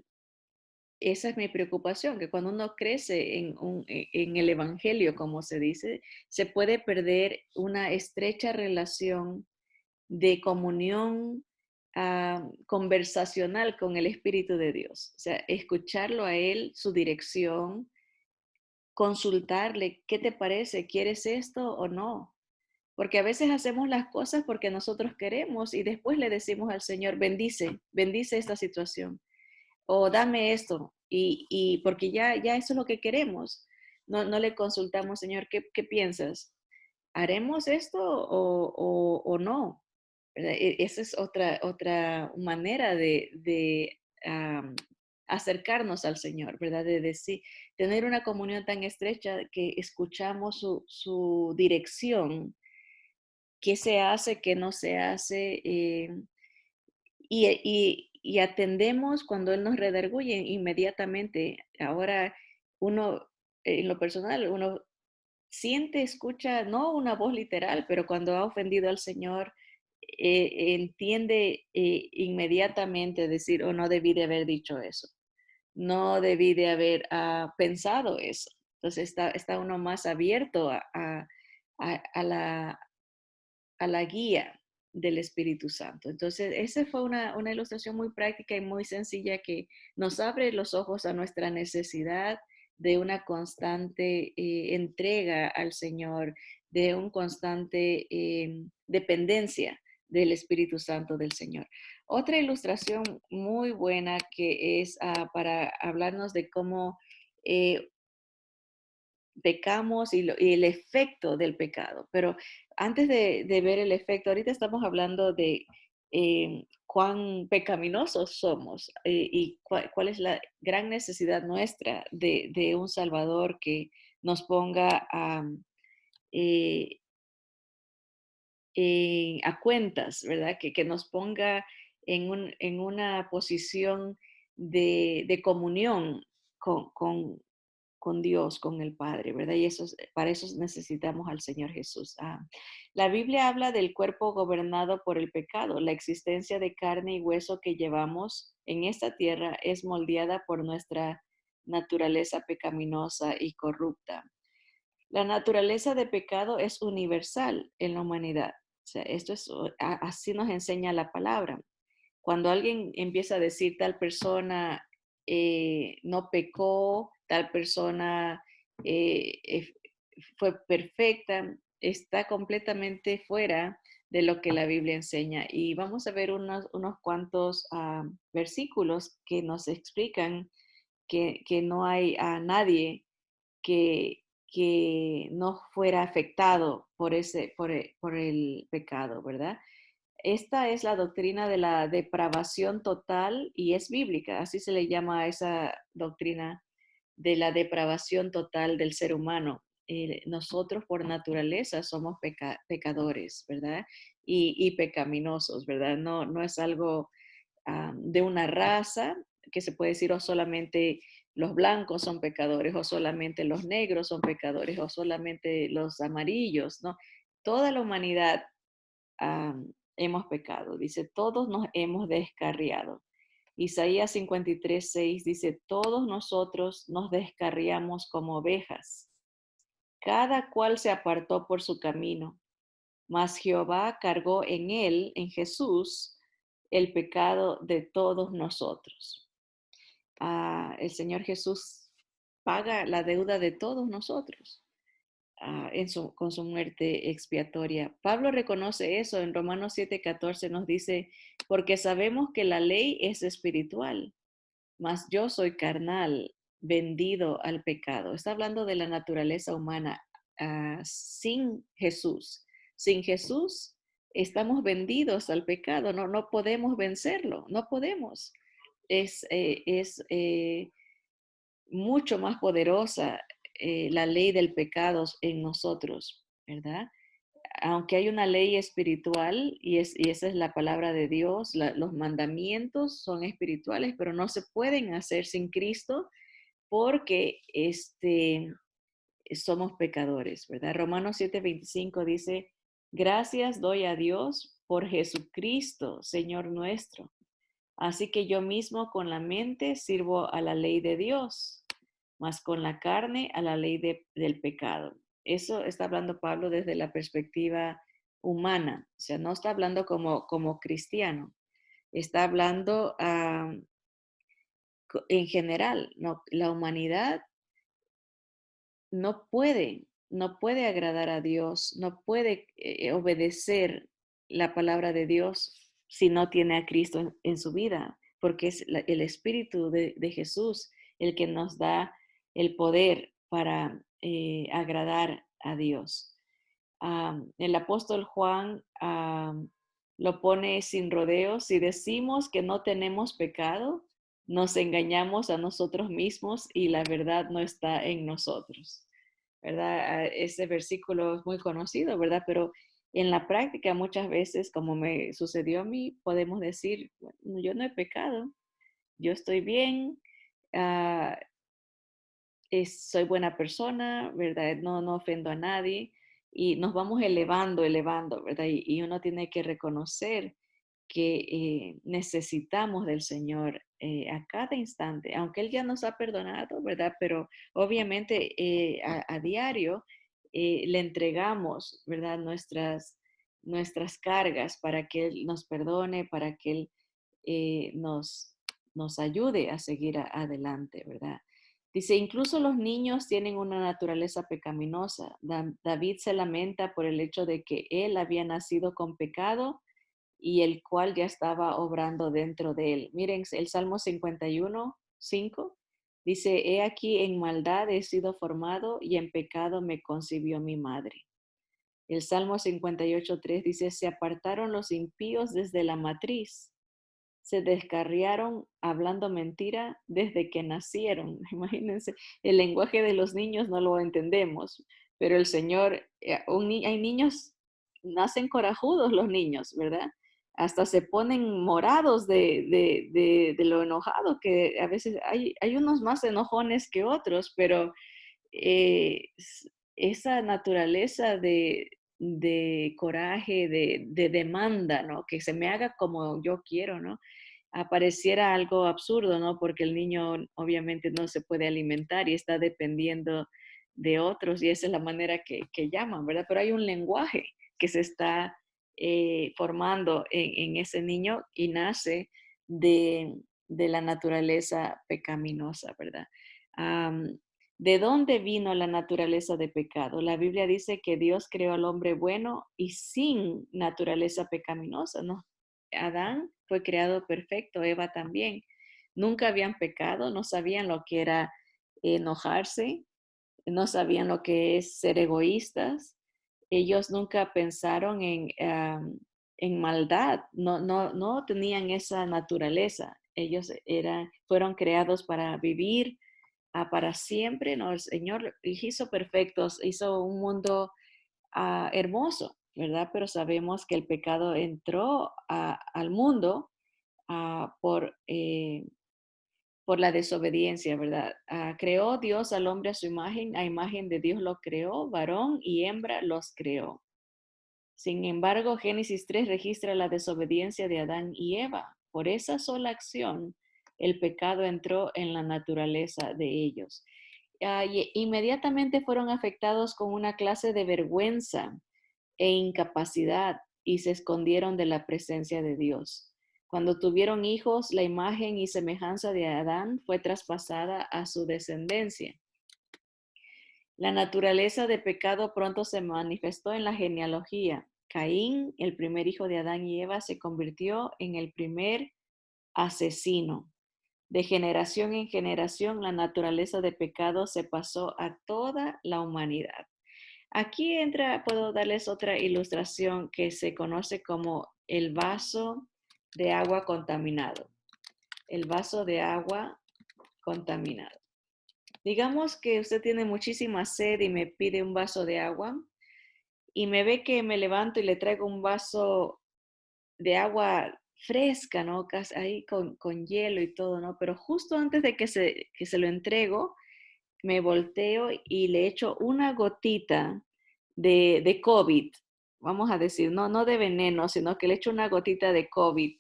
esa es mi preocupación, que cuando uno crece en el Evangelio, como se dice, se puede perder una estrecha relación de comunión conversacional con el Espíritu de Dios. O sea, escucharlo a Él, su dirección, consultarle, ¿qué te parece? ¿Quieres esto o no? Porque a veces hacemos las cosas porque nosotros queremos y después le decimos al Señor, bendice esta situación o dame esto. Y porque ya eso es lo que queremos. No le consultamos, Señor, ¿qué piensas? ¿Haremos esto o no? ¿Verdad? Esa es otra manera de acercarnos al Señor, ¿verdad? De decir, tener una comunión tan estrecha que escuchamos su dirección, qué se hace, qué no se hace, y atendemos cuando Él nos redarguye inmediatamente. Ahora, uno, en lo personal, uno siente, escucha, no una voz literal, pero cuando ha ofendido al Señor, entiende inmediatamente decir, oh, no debí de haber dicho eso, no debí de haber pensado eso. Entonces está uno más abierto a la guía del Espíritu Santo. Entonces, esa fue una ilustración muy práctica y muy sencilla que nos abre los ojos a nuestra necesidad de una constante entrega al Señor, de un constante dependencia del Espíritu Santo del Señor. Otra ilustración muy buena que es para hablarnos de cómo eh, pecamos y el efecto del pecado. Pero antes de ver el efecto, ahorita estamos hablando de cuán pecaminosos somos y cuál es la gran necesidad nuestra de un Salvador que nos ponga eh, a cuentas, ¿verdad? Que nos ponga en una posición de comunión con, con, con Dios, con el Padre, ¿verdad? Y para eso necesitamos al Señor Jesús. La Biblia habla del cuerpo gobernado por el pecado. La existencia de carne y hueso que llevamos en esta tierra es moldeada por nuestra naturaleza pecaminosa y corrupta. La naturaleza de pecado es universal en la humanidad. O sea, así nos enseña la palabra. Cuando alguien empieza a decir tal persona no pecó, tal persona fue perfecta, está completamente fuera de lo que la Biblia enseña. Y vamos a ver unos cuantos versículos que nos explican que no hay a nadie que no fuera afectado por el pecado, ¿verdad? Esta es la doctrina de la depravación total y es bíblica, así se le llama a esa doctrina de la depravación total del ser humano. Nosotros por naturaleza somos pecadores, ¿verdad? Y pecaminosos, ¿verdad? No es algo de una raza que se puede decir o solamente los blancos son pecadores o solamente los negros son pecadores o solamente los amarillos, ¿no? Toda la humanidad hemos pecado. Dice, todos nos hemos descarriado. Isaías 53:6 dice, todos nosotros nos descarriamos como ovejas. Cada cual se apartó por su camino, mas Jehová cargó en él, en Jesús, el pecado de todos nosotros. El Señor Jesús paga la deuda de todos nosotros con su muerte expiatoria. Pablo reconoce eso en Romanos 7:14 nos dice, porque sabemos que la ley es espiritual, mas yo soy carnal, vendido al pecado. Está hablando de la naturaleza humana sin Jesús. Sin Jesús estamos vendidos al pecado, no podemos vencerlo, no podemos. Es mucho más poderosa la ley del pecado en nosotros, ¿verdad? Aunque hay una ley espiritual y esa es la palabra de Dios, los mandamientos son espirituales, pero no se pueden hacer sin Cristo porque somos pecadores, ¿verdad? Romanos 7:25 dice, gracias doy a Dios por Jesucristo, Señor nuestro. Así que yo mismo con la mente sirvo a la ley de Dios, mas con la carne a la ley del pecado. Eso está hablando Pablo desde la perspectiva humana, o sea, no está hablando como cristiano, está hablando en general, ¿no? La humanidad no puede agradar a Dios, no puede obedecer la palabra de Dios si no tiene a Cristo en su vida, porque es el Espíritu de Jesús el que nos da el poder para agradar a Dios. El apóstol Juan lo pone sin rodeos. Si decimos que no tenemos pecado, nos engañamos a nosotros mismos y la verdad no está en nosotros, ¿verdad? Ese versículo es muy conocido, ¿verdad? Pero en la práctica muchas veces, como me sucedió a mí, podemos decir, bueno, yo no he pecado, yo estoy bien, uh, soy buena persona, ¿verdad? No ofendo a nadie y nos vamos elevando, ¿verdad? Y uno tiene que reconocer que necesitamos del Señor a cada instante, aunque Él ya nos ha perdonado, ¿verdad? Pero obviamente a diario le entregamos, ¿verdad? Nuestras cargas para que Él nos perdone, para que Él nos ayude a seguir adelante, ¿verdad? Dice, incluso los niños tienen una naturaleza pecaminosa. David se lamenta por el hecho de que él había nacido con pecado y el cual ya estaba obrando dentro de él. Miren, el Salmo 51:5 dice, he aquí en maldad he sido formado y en pecado me concibió mi madre. El Salmo 58:3 dice, se apartaron los impíos desde la matriz, se descarriaron hablando mentira desde que nacieron. Imagínense, el lenguaje de los niños no lo entendemos, pero el Señor, hay niños, nacen corajudos los niños, ¿verdad? Hasta se ponen morados de lo enojado, que a veces hay unos más enojones que otros, pero esa naturaleza de coraje, de demanda, ¿no? Que se me haga como yo quiero, ¿no? Pareciera algo absurdo, ¿no? Porque el niño obviamente no se puede alimentar y está dependiendo de otros y esa es la manera que llaman, ¿verdad? Pero hay un lenguaje que se está formando en ese niño y nace de la naturaleza pecaminosa, ¿verdad? Am, ¿De dónde vino la naturaleza de pecado? La Biblia dice que Dios creó al hombre bueno y sin naturaleza pecaminosa, ¿no? Adán fue creado perfecto, Eva también. Nunca habían pecado, no sabían lo que era enojarse, no sabían lo que es ser egoístas. Ellos nunca pensaron en maldad, no tenían esa naturaleza. Ellos fueron creados para vivir para siempre, ¿no? El Señor hizo perfectos, hizo un mundo hermoso, ¿verdad? Pero sabemos que el pecado entró al mundo ah, por, eh, por la desobediencia, ¿verdad? Creó Dios al hombre a imagen de Dios lo creó, varón y hembra los creó. Sin embargo, Génesis 3 registra la desobediencia de Adán y Eva. Por esa sola acción, el pecado entró en la naturaleza de ellos. Y inmediatamente fueron afectados con una clase de vergüenza e incapacidad y se escondieron de la presencia de Dios. Cuando tuvieron hijos, la imagen y semejanza de Adán fue traspasada a su descendencia. La naturaleza de pecado pronto se manifestó en la genealogía. Caín, el primer hijo de Adán y Eva, se convirtió en el primer asesino. De generación en generación, la naturaleza de pecado se pasó a toda la humanidad. Aquí puedo darles otra ilustración que se conoce como el vaso de agua contaminado. El vaso de agua contaminado. Digamos que usted tiene muchísima sed y me pide un vaso de agua y me ve que me levanto y le traigo un vaso de agua fresca, ¿no? Ahí con hielo y todo, ¿no? Pero justo antes de que se lo entrego, me volteo y le echo una gotita de COVID, vamos a decir, no de veneno, sino que le echo una gotita de COVID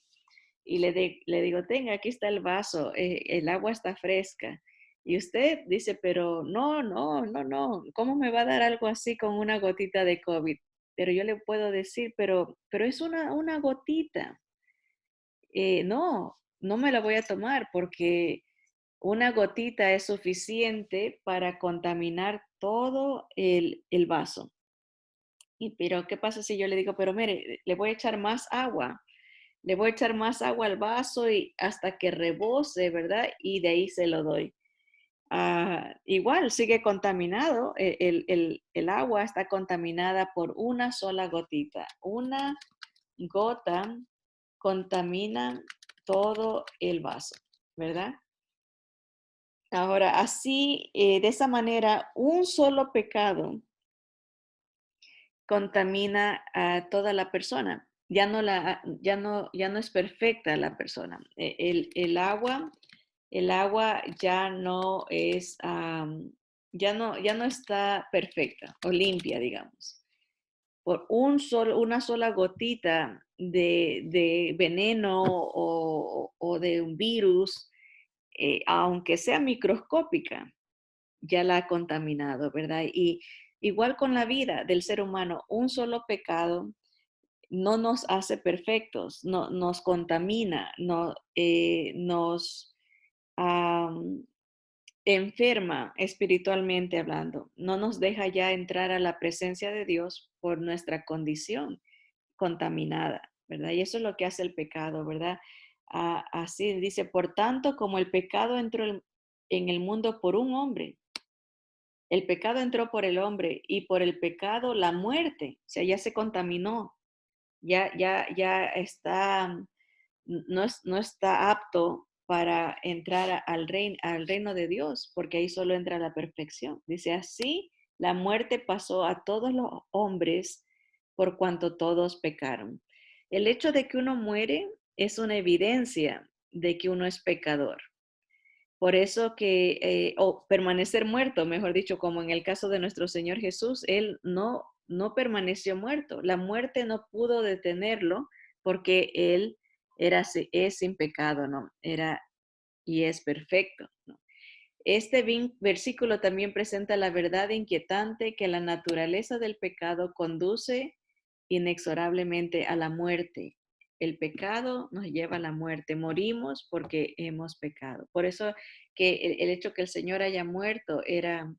y le digo, tenga, aquí está el vaso, el agua está fresca. Y usted dice, pero no, ¿cómo me va a dar algo así con una gotita de COVID? Pero yo le puedo decir, pero es una gotita. No me la voy a tomar porque una gotita es suficiente para contaminar todo el vaso. Pero, ¿qué pasa si yo le digo, pero mire, le voy a echar más agua? Le voy a echar más agua al vaso y hasta que rebose, ¿verdad? Y de ahí se lo doy. Igual sigue contaminado, el agua está contaminada por una sola gotita. Una gota contamina todo el vaso, ¿verdad? Ahora, así, de esa manera, un solo pecado contamina a toda la persona. Ya no es perfecta la persona. El agua ya no es, ya no está perfecta o limpia, digamos. Por una sola gotita de veneno o de un virus, aunque sea microscópica, ya la ha contaminado, ¿verdad? Y igual con la vida del ser humano, un solo pecado no nos hace perfectos, no, nos contamina, nos am, enferma espiritualmente hablando, no nos deja ya entrar a la presencia de Dios por nuestra condición contaminada. ¿verdad? Y eso es lo que hace el pecado, ¿verdad? Así dice, por tanto, como el pecado entró en el mundo por un hombre, el pecado entró por el hombre y por el pecado la muerte, o sea, ya se contaminó, ya está, no está apto para entrar al reino de Dios, porque ahí solo entra la perfección. Dice, así la muerte pasó a todos los hombres por cuanto todos pecaron. El hecho de que uno muere es una evidencia de que uno es pecador. Por eso o permanecer muerto, mejor dicho, como en el caso de nuestro Señor Jesús, Él no permaneció muerto. La muerte no pudo detenerlo porque Él es sin pecado, ¿no? Era y es perfecto, ¿no? Este versículo también presenta la verdad inquietante que la naturaleza del pecado conduce inexorablemente a la muerte. El pecado nos lleva a la muerte. Morimos porque hemos pecado. Por eso que el hecho que el Señor haya muerto era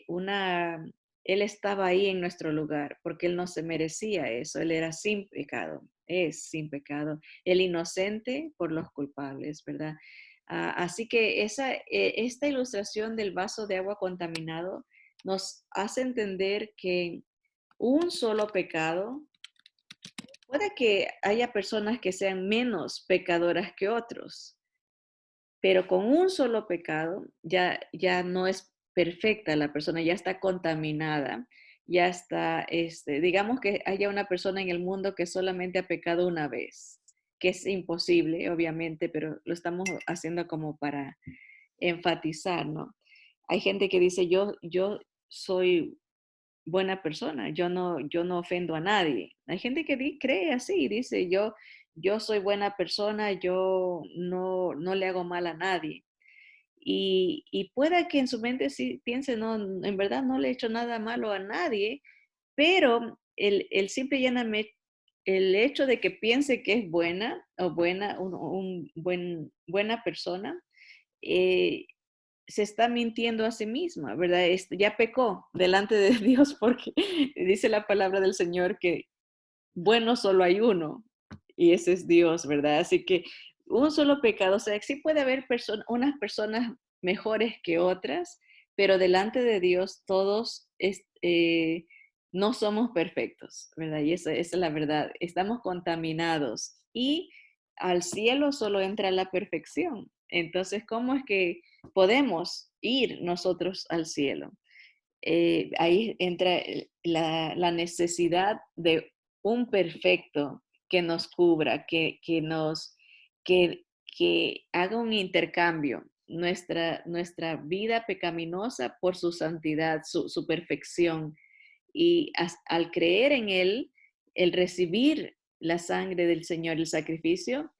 una, Él estaba ahí en nuestro lugar porque Él no se merecía eso. Él era sin pecado, es sin pecado. El inocente por los culpables, ¿verdad? Así que esta ilustración del vaso de agua contaminado nos hace entender que un solo pecado, puede que haya personas que sean menos pecadoras que otros, pero con un solo pecado ya no es perfecta la persona, ya está contaminada, ya está, digamos que haya una persona en el mundo que solamente ha pecado una vez, que es imposible, obviamente, pero lo estamos haciendo como para enfatizar, ¿no? Hay gente que dice, yo soy buena persona, yo no ofendo a nadie. Hay gente que cree así, dice, yo soy buena persona, yo no le hago mal a nadie. Y pueda que en su mente sí piense, no, en verdad no le he hecho nada malo a nadie, pero el simple y llanamente, el hecho de que piense que es buena o buena persona, eh, se está mintiendo a sí misma, ¿verdad? Ya pecó delante de Dios porque dice la palabra del Señor que bueno solo hay uno y ese es Dios, ¿verdad? Así que un solo pecado, o sea, sí puede haber unas personas mejores que otras, pero delante de Dios todos no somos perfectos, ¿verdad? Y esa es la verdad. Estamos contaminados y al cielo solo entra la perfección. Entonces, ¿cómo es que podemos ir nosotros al cielo? Ahí entra la necesidad de un perfecto que nos cubra, que, que haga un intercambio, nuestra vida pecaminosa por su santidad, su perfección. Y al creer en Él, el recibir la sangre del Señor, el sacrificio,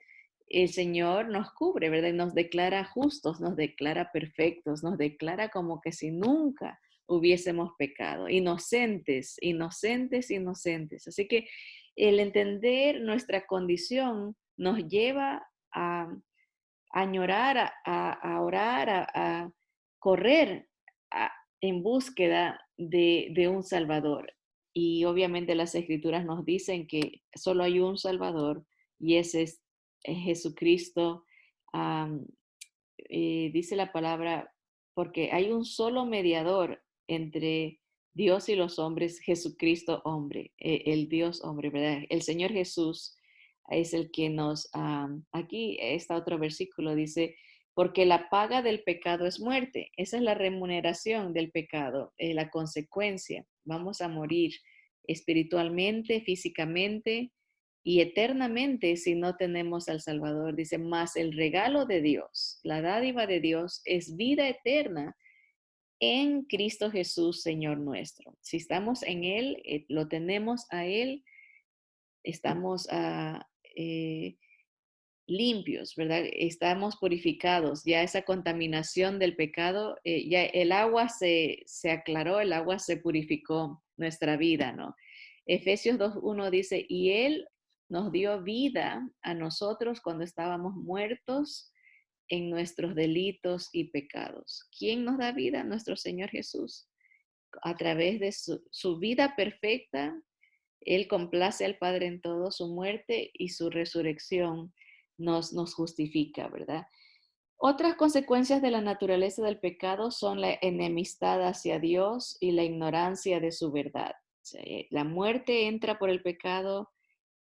el Señor nos cubre, ¿verdad? Nos declara justos, nos declara perfectos, nos declara como que si nunca hubiésemos pecado, inocentes, inocentes, inocentes. Así que el entender nuestra condición nos lleva a añorar, a orar, a correr a- en búsqueda de un Salvador. Y obviamente las escrituras nos dicen que solo hay un Salvador y ese es Jesucristo. Am, Dice la palabra, porque hay un solo mediador entre Dios y los hombres, Jesucristo hombre, el Dios hombre, ¿verdad? El Señor Jesús es el que aquí está otro versículo, dice, porque la paga del pecado es muerte. Esa es la remuneración del pecado, la consecuencia. Vamos a morir espiritualmente, físicamente, y eternamente si no tenemos al Salvador. Dice, más el regalo de Dios, la dádiva de Dios es vida eterna en Cristo Jesús, Señor nuestro. Si estamos en Él, lo tenemos a Él, estamos eh, limpios, ¿verdad? Estamos purificados. Ya esa contaminación del pecado, ya el agua se aclaró, el agua se purificó nuestra vida, ¿no? Efesios 2:1 dice, y Él nos dio vida a nosotros cuando estábamos muertos en nuestros delitos y pecados. ¿Quién nos da vida? Nuestro Señor Jesús. A través de su vida perfecta, Él complace al Padre en todo, su muerte y su resurrección nos justifica, ¿verdad? Otras consecuencias de la naturaleza del pecado son la enemistad hacia Dios y la ignorancia de su verdad. O sea, la muerte entra por el pecado,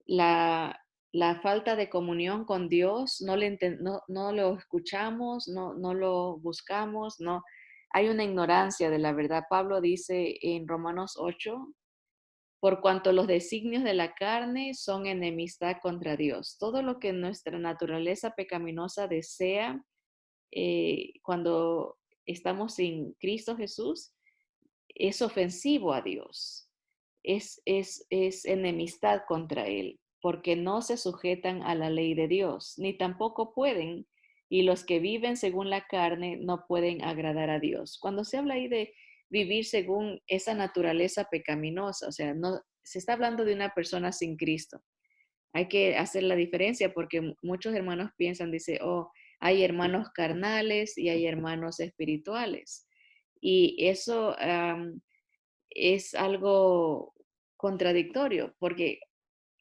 la, la falta de comunión con Dios, no lo escuchamos, no lo buscamos, no. Hay una ignorancia de la verdad. Pablo dice en Romanos 8, por cuanto los designios de la carne son enemistad contra Dios. Todo lo que nuestra naturaleza pecaminosa desea cuando estamos sin Cristo Jesús, es ofensivo a Dios, es enemistad contra Él, porque no se sujetan a la ley de Dios, ni tampoco pueden, y los que viven según la carne no pueden agradar a Dios. Cuando se habla ahí de vivir según esa naturaleza pecaminosa, o sea, no se está hablando de una persona sin Cristo. Hay que hacer la diferencia porque muchos hermanos piensan, dice, oh, hay hermanos carnales y hay hermanos espirituales. Y eso es algo contradictorio porque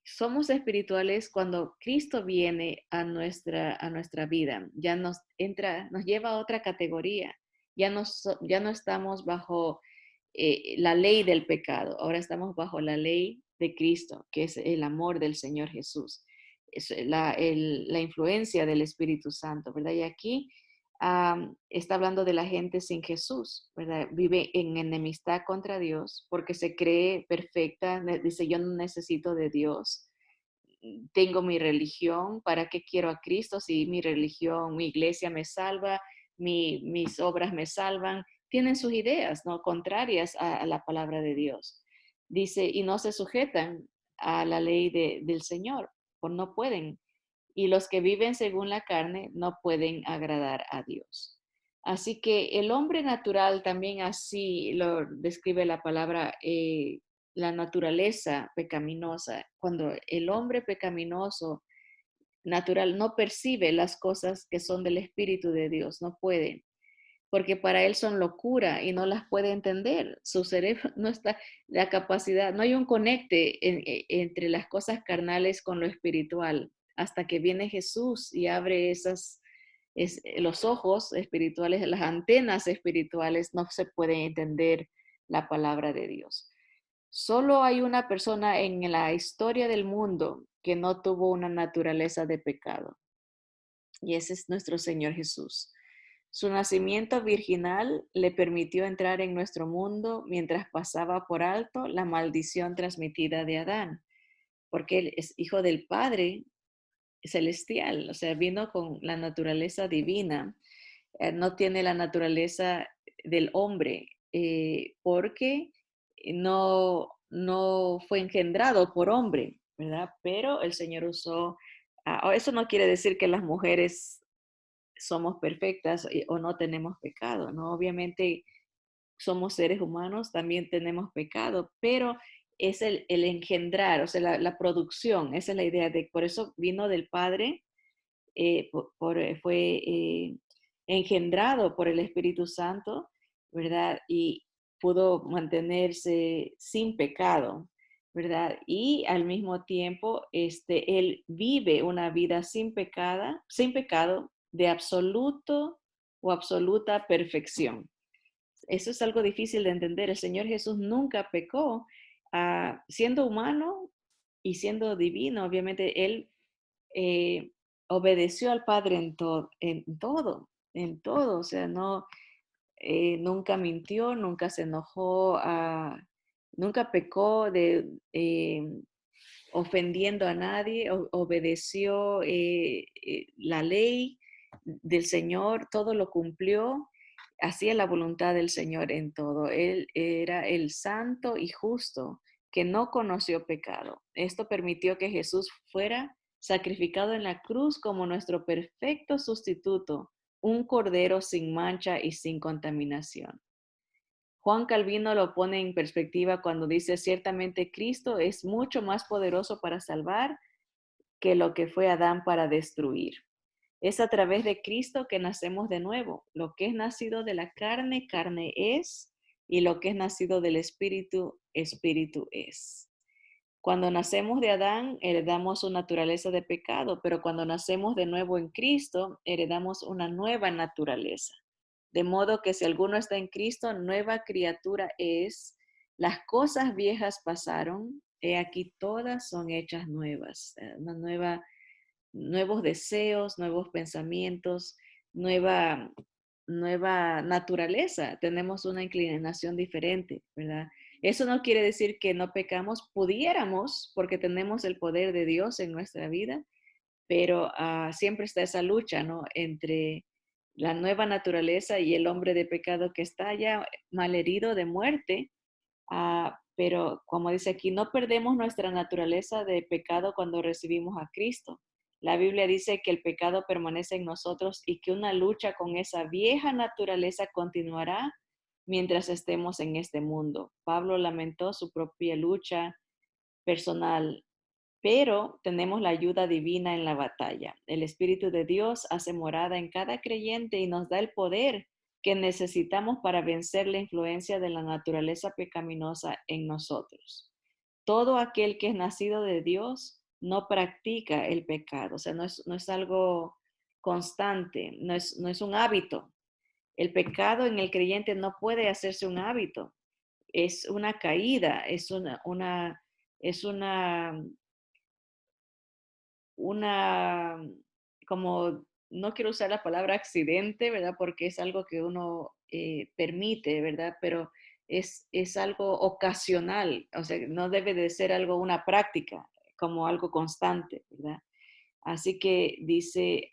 somos espirituales cuando Cristo viene a nuestra vida, ya nos entra, nos lleva a otra categoría, ya no estamos bajo la ley del pecado, ahora estamos bajo la ley de Cristo, que es el amor del Señor Jesús, es la influencia del Espíritu Santo, ¿verdad? Y aquí está hablando de la gente sin Jesús, ¿verdad? Vive en enemistad contra Dios porque se cree perfecta, dice yo no necesito de Dios, tengo mi religión, ¿para qué quiero a Cristo si mi religión, mi iglesia me salva, mis obras me salvan? Tienen sus ideas, ¿no? Contrarias a la palabra de Dios. Dice, y no se sujetan a la ley del Señor, pues no pueden. Y los que viven según la carne no pueden agradar a Dios. Así que el hombre natural también así lo describe la palabra, la naturaleza pecaminosa. Cuando el hombre pecaminoso natural no percibe las cosas que son del Espíritu de Dios, no puede, porque para él son locura y no las puede entender. Su cerebro no está, la capacidad, no hay un conecte entre las cosas carnales con lo espiritual, hasta que viene Jesús y abre los ojos espirituales, las antenas espirituales, no se puede entender la palabra de Dios. Solo hay una persona en la historia del mundo que no tuvo una naturaleza de pecado, y ese es nuestro Señor Jesús. Su nacimiento virginal le permitió entrar en nuestro mundo mientras pasaba por alto la maldición transmitida de Adán, porque él es hijo del Padre celestial, o sea, vino con la naturaleza divina, no tiene la naturaleza del hombre, porque no fue engendrado por hombre, ¿verdad? Pero el Señor usó, eso no quiere decir que las mujeres somos perfectas o no tenemos pecado, ¿no? Obviamente somos seres humanos, también tenemos pecado, pero es el engendrar, o sea, la producción, esa es la idea de, por eso vino del Padre, fue engendrado por el Espíritu Santo, ¿verdad? Y pudo mantenerse sin pecado, ¿verdad? Y al mismo tiempo, él vive una vida sin pecado, de absoluto o absoluta perfección. Eso es algo difícil de entender. El Señor Jesús nunca pecó, siendo humano y siendo divino. Obviamente, Él eh, obedeció al Padre en todo. O sea, no, nunca mintió, nunca se enojó, nunca pecó ofendiendo a nadie, obedeció la ley del Señor, todo lo cumplió, hacía la voluntad del Señor en todo. Él era el santo y justo que no conoció pecado. Esto permitió que Jesús fuera sacrificado en la cruz como nuestro perfecto sustituto, un cordero sin mancha y sin contaminación. Juan Calvino lo pone en perspectiva cuando dice, ciertamente Cristo es mucho más poderoso para salvar que lo que fue Adán para destruir. Es a través de Cristo que nacemos de nuevo. Lo que es nacido de la carne, carne es, y lo que es nacido del Espíritu, Espíritu es. Cuando nacemos de Adán, heredamos su naturaleza de pecado, pero cuando nacemos de nuevo en Cristo, heredamos una nueva naturaleza. De modo que si alguno está en Cristo, nueva criatura es. Las cosas viejas pasaron, he aquí todas son hechas nuevas. Nuevos deseos, nuevos pensamientos, nueva, nueva naturaleza. Tenemos una inclinación diferente, ¿verdad? Eso no quiere decir que no pecamos, pudiéramos, porque tenemos el poder de Dios en nuestra vida, pero siempre está esa lucha, ¿no? Entre la nueva naturaleza y el hombre de pecado que está ya malherido de muerte. Pero como dice aquí, no perdemos nuestra naturaleza de pecado cuando recibimos a Cristo. La Biblia dice que el pecado permanece en nosotros y que una lucha con esa vieja naturaleza continuará mientras estemos en este mundo. Pablo lamentó su propia lucha personal, pero tenemos la ayuda divina en la batalla. El Espíritu de Dios hace morada en cada creyente y nos da el poder que necesitamos para vencer la influencia de la naturaleza pecaminosa en nosotros. Todo aquel que es nacido de Dios no practica el pecado, o sea, no es algo constante, no es un hábito. El pecado en el creyente no puede hacerse un hábito, es una caída, es una, como, no quiero usar la palabra accidente, ¿verdad? Porque es algo que uno permite, ¿verdad? Pero es algo ocasional, o sea, no debe de ser algo, una práctica, como algo constante, ¿verdad? Así que dice,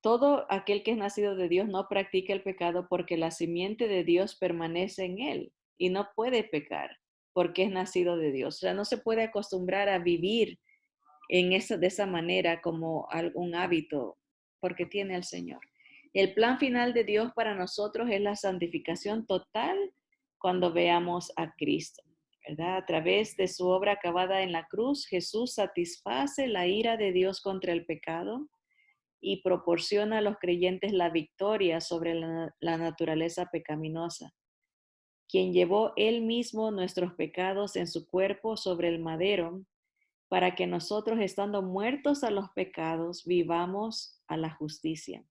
todo aquel que es nacido de Dios no practica el pecado porque la simiente de Dios permanece en él y no puede pecar porque es nacido de Dios. O sea, no se puede acostumbrar a vivir de esa manera como algún hábito, porque tiene al Señor. El plan final de Dios para nosotros es la santificación total cuando veamos a Cristo, ¿verdad? A través de su obra acabada en la cruz, Jesús satisface la ira de Dios contra el pecado y proporciona a los creyentes la victoria sobre la naturaleza pecaminosa, quien llevó él mismo nuestros pecados en su cuerpo sobre el madero para que nosotros, estando muertos a los pecados, vivamos a la justicia.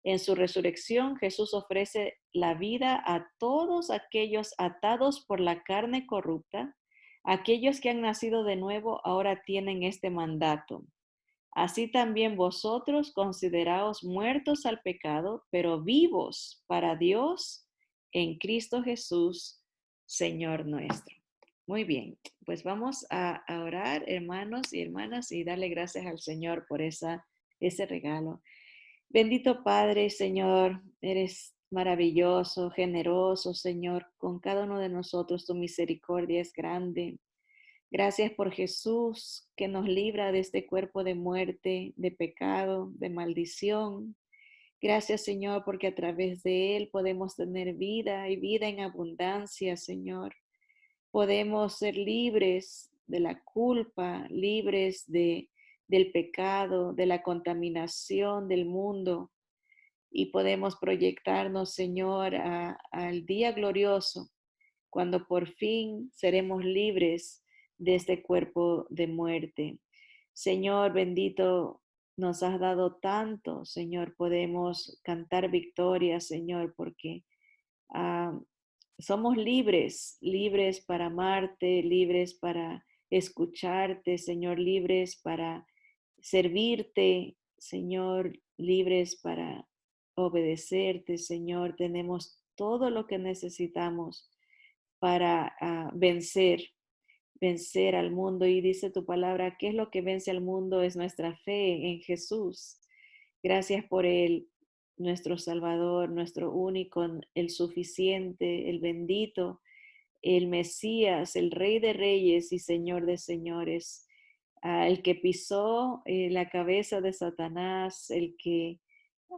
En su resurrección, Jesús ofrece la vida a todos aquellos atados por la carne corrupta. Aquellos que han nacido de nuevo ahora tienen este mandato. Así también vosotros consideraos muertos al pecado, pero vivos para Dios en Cristo Jesús, Señor nuestro. Muy bien, pues vamos a orar, hermanos y hermanas, y darle gracias al Señor por ese regalo. Bendito Padre, Señor, eres maravilloso, generoso, Señor, con cada uno de nosotros tu misericordia es grande. Gracias por Jesús que nos libra de este cuerpo de muerte, de pecado, de maldición. Gracias, Señor, porque a través de Él podemos tener vida y vida en abundancia, Señor. Podemos ser libres de la culpa, libres del pecado, de la contaminación del mundo y podemos proyectarnos, Señor, al día glorioso cuando por fin seremos libres de este cuerpo de muerte. Señor bendito, nos has dado tanto, Señor, podemos cantar victoria, Señor, porque ah, somos libres, libres para amarte, libres para escucharte, Señor, libres para servirte, Señor, libres para obedecerte, Señor. Tenemos todo lo que necesitamos para vencer al mundo. Y dice tu palabra, ¿qué es lo que vence al mundo? Es nuestra fe en Jesús. Gracias por Él, nuestro Salvador, nuestro único, el suficiente, el bendito, el Mesías, el Rey de Reyes y Señor de Señores, el que pisó la cabeza de Satanás, el que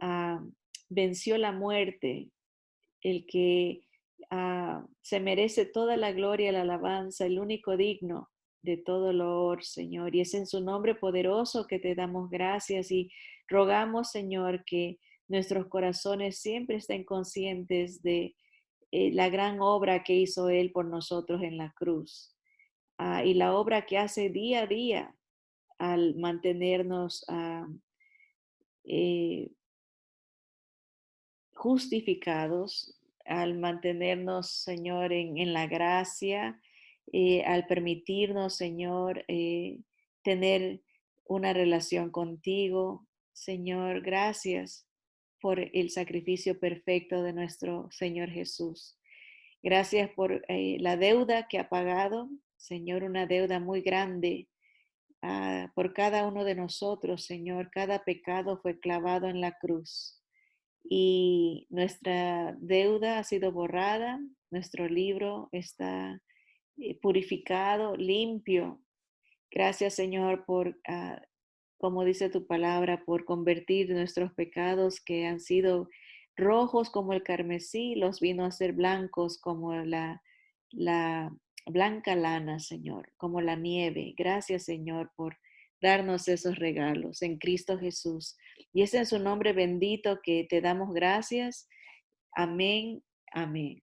ah, venció la muerte, el que se merece toda la gloria y la alabanza, el único digno de todo loor, Señor. Y es en su nombre poderoso que te damos gracias y rogamos, Señor, que nuestros corazones siempre estén conscientes de la gran obra que hizo Él por nosotros en la cruz. y la obra que hace día a día al mantenernos eh, justificados, al mantenernos, Señor, en la gracia, al permitirnos, Señor, tener una relación contigo. Señor, gracias por el sacrificio perfecto de nuestro Señor Jesús. Gracias por la deuda que ha pagado, Señor, una deuda muy grande por cada uno de nosotros, Señor. Cada pecado fue clavado en la cruz y nuestra deuda ha sido borrada, nuestro libro está purificado, limpio. Gracias, Señor, por, como dice tu palabra, por convertir nuestros pecados que han sido rojos como el carmesí, los vino a ser blancos como la blanca lana, Señor, como la nieve. Gracias, Señor, por darnos esos regalos en Cristo Jesús. Y es en su nombre bendito que te damos gracias. Amén, amén.